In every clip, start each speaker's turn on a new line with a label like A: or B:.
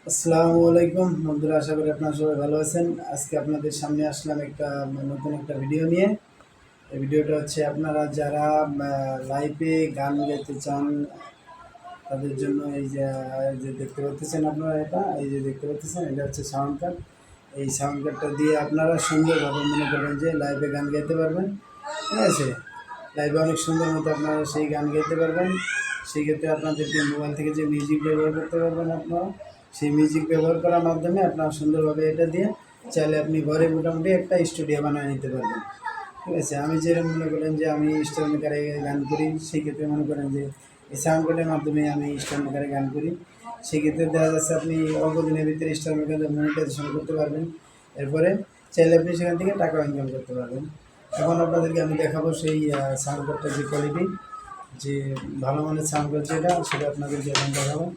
A: আসসালামু আলাইকুম বন্ধুরা, আশা করি আপনারা সবাই ভালো আছেন। আজকে আপনাদের সামনে আসলাম নতুন একটা ভিডিও নিয়ে। এই ভিডিওটা হচ্ছে আপনারা যারা লাইভে গান গাইতে চান তাদের জন্য। এই যে দেখতে পাচ্ছেন আপনারা, দেখতে পাচ্ছেন এটা হচ্ছে সাউন্ড কার্ড। এই সাউন্ড কার্ডটা দিয়ে আপনারা সুন্দরভাবে মনে করবেন যে লাইভে গান গাইতে পারবেন। ঠিক আছে, লাইভে অনেক সুন্দর মতো আপনারা সেই গান গাইতে পারবেন। সেই ক্ষেত্রে আপনাদেরকে মোবাইল থেকে যে মিউজিক ব্যবহার করতে পারবেন আপনারা, সেই মিউজিক ব্যবহার করার মাধ্যমে আপনারা সুন্দরভাবে এটা দিয়ে চাইলে আপনি ঘরে মোটামুটি একটা স্টুডিও বানিয়ে নিতে পারবেন। ঠিক আছে, আমি যেরকম মনে করেন যে আমি স্টার মেকারে গান করি, সেই ক্ষেত্রে মনে করেন যে এই সাউন্ড কার্ডের মাধ্যমে আমি স্টার মেকারে গান করি। সেক্ষেত্রে দেখা যাচ্ছে আপনি অল্প দিনের ভিতরে স্টার মেকারে মনিটাইজেশন করতে পারবেন। এরপরে চাইলে আপনি সেখান থেকে টাকা ইনকাম করতে পারবেন। এখন আপনাদেরকে আমি দেখাবো সেই সাউন্ড কার্ডটার যে কোয়ালিটি, যে ভালো মানের সাউন্ড কার্ড সেটা আপনাদেরকে এখন দেখাবো।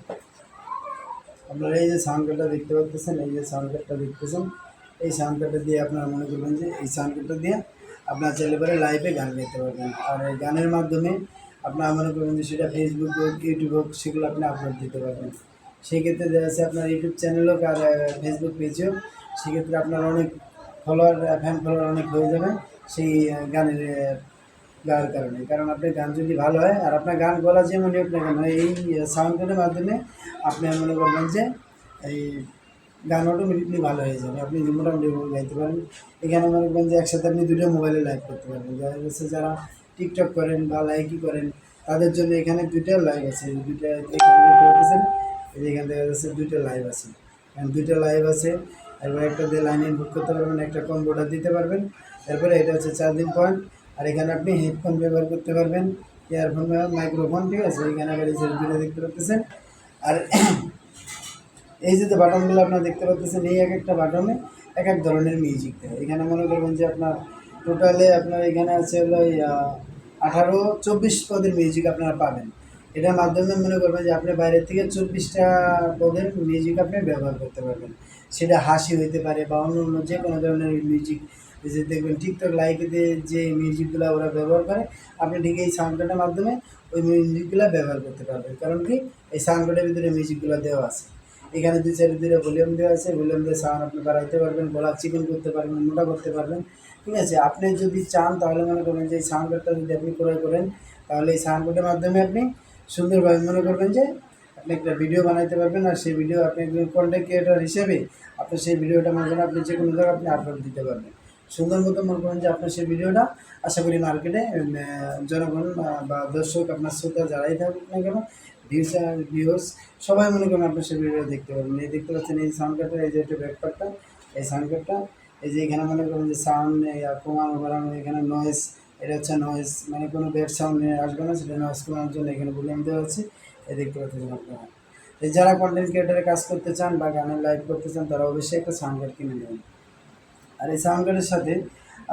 A: আপনারা এই যে সাউন্ড কার্ডটা দেখতে পাচ্ছেন, এই সাউন্ড কার্ডটা দিয়ে আপনারা মনে করবেন যে এই সাউন্ড কার্ডটা দিয়ে আপনার চাইলে পরে লাইভে গান গাইতে পারবেন। আর এই গানের মাধ্যমে আপনারা মনে করবেন যে সেটা ফেসবুক হোক, ইউটিউব হোক, সেগুলো আপনি আপলোড দিতে পারবেন। সেই ক্ষেত্রে দেখা যাচ্ছে আপনার ইউটিউব চ্যানেল হোক আর ফেসবুক পেজ হোক, সেক্ষেত্রে আপনার অনেক ফ্যান ফলোয়ার অনেক হয়ে যাবে সেই গানের গাওয়ার কারণে। কারণ আপনার গান যদি ভালো হয় আর আপনার গান গলা যেমনই হোক না কেন, এই সাউন্ড কার্ডের মাধ্যমে আপনি মনে করবেন যে এই গান অটোমেটিকলি ভালো হয়ে যাবে, আপনি মোটামুটি গাইতে পারেন। এখানে মনে করবেন যে একসাথে আপনি দুটো মোবাইলে লাইভ করতে পারবেন। দেখা যাচ্ছে যারা টিকটক করেন বা লাইকই করেন তাদের জন্য এখানে দুইটা লাইভ আছে, দুইটা এখানে দেখতে পাচ্ছেন। এখানে দেখা যাচ্ছে দুইটা লাইভ আছে, দুইটা লাইভ আছে। এরপরে একটা দিয়ে লাইনে বুক করতে পারবেন, একটা কম্পিউটার দিতে পারবেন। এরপরে এটা হচ্ছে চার্জিং পয়েন্ট। আর এখানে আপনি হেডফোন ব্যবহার করতে পারবেন, ইয়ারফোন মাইক্রোফোন। ঠিক আছে, এখানে আবার এই যে দুটো দেখতে পাচ্ছেন। আর এই যে বাটনগুলো আপনারা দেখতে পাচ্ছেন, এই এক একটা বাটনে এক এক ধরনের মিউজিক দেয়। এখানে মনে করবেন যে আপনার টোটালে আপনার এখানে আছে হলো 18-24 পদের মিউজিক আপনারা পাবেন। এটার মাধ্যমে মনে করবেন যে আপনি বাইরের থেকে 24টা পদের মিউজিক আপনি ব্যবহার করতে পারবেন। সেটা হাসি হইতে পারে বা অন্য অন্য যে কোনো ধরনের মিউজিক। এই যে দেখবেন টিকটক লাইভে যে মিউজিকগুলো ওরা ব্যবহার করে, আপনি ঠিক এই সাউন্ড কার্ডের মাধ্যমে ওই মিউজিকগুলো ব্যবহার করতে পারবেন। কারণ কি, এই সাউন্ড কার্ডের ভিতরে মিউজিকগুলো দেওয়া আছে। এখানে দুই সাইডে দুটো ভলিউম দেওয়া আছে, ভলিউম দিয়ে সাউন্ড আপনি বাড়াইতে পারবেন, গলা চিকন করতে পারবেন, মোটা করতে পারবেন। ঠিক আছে, আপনি যদি চান তাহলে মনে করবেন যে এই সাউন্ড কার্ডটা যদি আপনি ক্রয় করেন, তাহলে এই সাউন্ড কার্ডের মাধ্যমে আপনি সুন্দরভাবে মনে করবেন যে আপনি একটা ভিডিও বানাইতে পারবেন। আর সেই ভিডিও আপনি কন্টেন্ট ক্রিয়েটর হিসেবে আপনি সেই ভিডিওটা মনে করেন আপনি যে কোনো জায়গায় আপনি আপলোড দিতে পারবেন সুন্দর মতো। মনে করেন যে আপনার সেই ভিডিওটা আশা করি মার্কেটে জনগণ বা দর্শক, আপনার শ্রোতা যারাই থাকুক না কেন, ভিউস সবাই মনে করেন আপনার সেই ভিডিও দেখতে পারবেন। এই দেখতে পাচ্ছেন এই সাউন্ড কার্ডটা, এই যে একটা ব্যাকপার্টটা, এই সাউন্ড কার্ডটা, এই যে এখানে মনে করেন যে সাউন্ড কমানো বাড়ানো, এখানে নয়েজ, এটা হচ্ছে নয়েজ, মানে কোনো ব্যাড সাউন্ড আসবে না, সেটা নয়েজ কমানোর জন্য এখানে ভলিউম দেওয়া আছে। এই দেখতে পাচ্ছেন আপনারা। এই যারা কন্টেন্ট ক্রিয়েটারে কাজ করতে চান বা গানের লাইভ করতে চান তারা অবশ্যই একটা সাউন্ড কার্ড কিনে নেবেন। আর এই সাউন্ড কার্ডের সাথে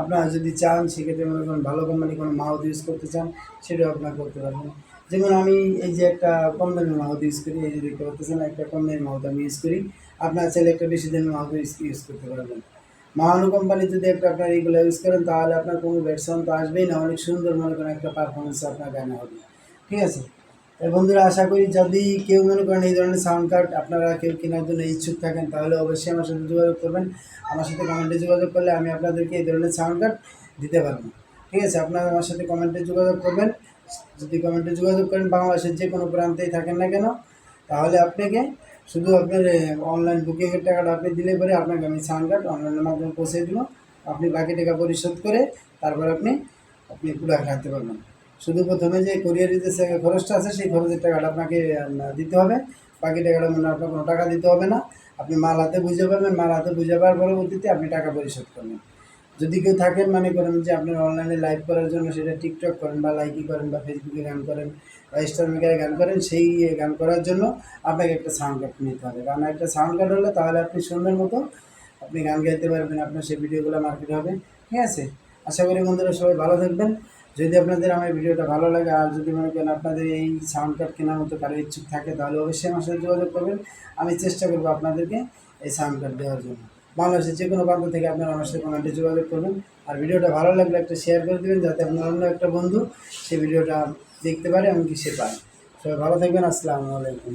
A: আপনারা যদি চান সেক্ষেত্রে মনে করেন ভালো কোম্পানি কোনো মাউথ ইউজ করতে চান, সেটাও আপনারা করতে পারবেন। যেমন আমি এই যে একটা কম দামি মাউথ ইউজ করি, এই যে দেখতে পাচ্ছেন একটা কম দামি মাউথ আমি ইউজ করি। আপনারা চাইলে একটা বেশি দামি মাউথ ইউজ করতে পারবেন। মাহানু কোম্পানি যদি একটা আপনার এইগুলো ইউজ করেন তাহলে আপনার কোনো ব্যাড সাউন্ড তো আসবেই না, অনেক সুন্দর মনে করেন একটা পারফরমেন্স আপনার গানে হবে। ঠিক আছে, বন্ধুরা, আশা করি যদি কেউ মনে করেন এই ধরনের সাউন্ড কার্ড আপনারা কেউ কেনার জন্য ইচ্ছুক থাকেন তাহলে অবশ্যই আমার সাথে যোগাযোগ করবেন। আমার সাথে কমেন্টে যোগাযোগ করলে আমি আপনাদেরকে এই ধরনের সাউন্ড কার্ড দিতে পারবো। ঠিক আছে, আপনারা আমার সাথে কমেন্টে যোগাযোগ করবেন। যদি কমেন্টে যোগাযোগ করেন বাংলাদেশের যে কোনো প্রান্তেই থাকেন না কেন, তাহলে আপনাকে শুধু আপনার অনলাইন বুকিংয়ের টাকাটা আপনি দিলে পরে আপনাকে আমি সাউন্ড কার্ড অনলাইনের মাধ্যমে পৌঁছে দেবো। আপনি বাকি টাকা পরিশোধ করে তারপর আপনি প্রোডাক্ট রাখতে পারবেন। শুধু প্রথমে যে কোরিয়ারের যে খরচটা আছে সেই খরচের টাকাটা আপনাকে দিতে হবে। বাকি টাকাটা মনে আপনার কোনো টাকা দিতে হবে না। আপনি মাল হাতে বুঝে পাবেন, মাল হাতে বুঝে পাওয়ার পরবর্তীতে আপনি টাকা পরিশোধ করবেন। যদি কেউ থাকেন মনে করেন যে আপনার অনলাইনে লাইভ করার জন্য, সেটা টিকটক করেন বা লাইকি করেন বা ফেসবুকে গান করেন বা স্টার মেকারে গান করেন, সেই গান করার জন্য আপনাকে একটা সাউন্ড কার্ড নিতে হবে। কারণ একটা সাউন্ড কার্ড হলে তাহলে আপনি সুন্দর মতো আপনি গান গাইতে পারবেন, আপনার সেই ভিডিওগুলো মার্কেট হবে। ঠিক আছে, আশা করি বন্ধুরা সবাই ভালো থাকবেন। যদি আপনাদের আমার ভিডিওটা ভালো লাগে আর যদি মনে করেন আপনাদের এই সাউন্ড কার্ড কেনার মতো কারো ইচ্ছুক থাকে তাহলে অবশ্যই আমার সাথে যোগাযোগ করবেন। আমি চেষ্টা করবো আপনাদেরকে এই সাউন্ড কার্ড দেওয়ার জন্য। বাংলাদেশের যে কোনো প্রান্ত থেকে আপনারা আমার সাথে কমেন্টে যোগাযোগ করবেন। আর ভিডিওটা ভালো লাগলে একটা শেয়ার করে দেবেন যাতে আপনার অন্য একটা বন্ধু সেই ভিডিওটা দেখতে পারে এমনকি সে পায়। সবাই ভালো থাকবেন। আসসালামু আলাইকুম।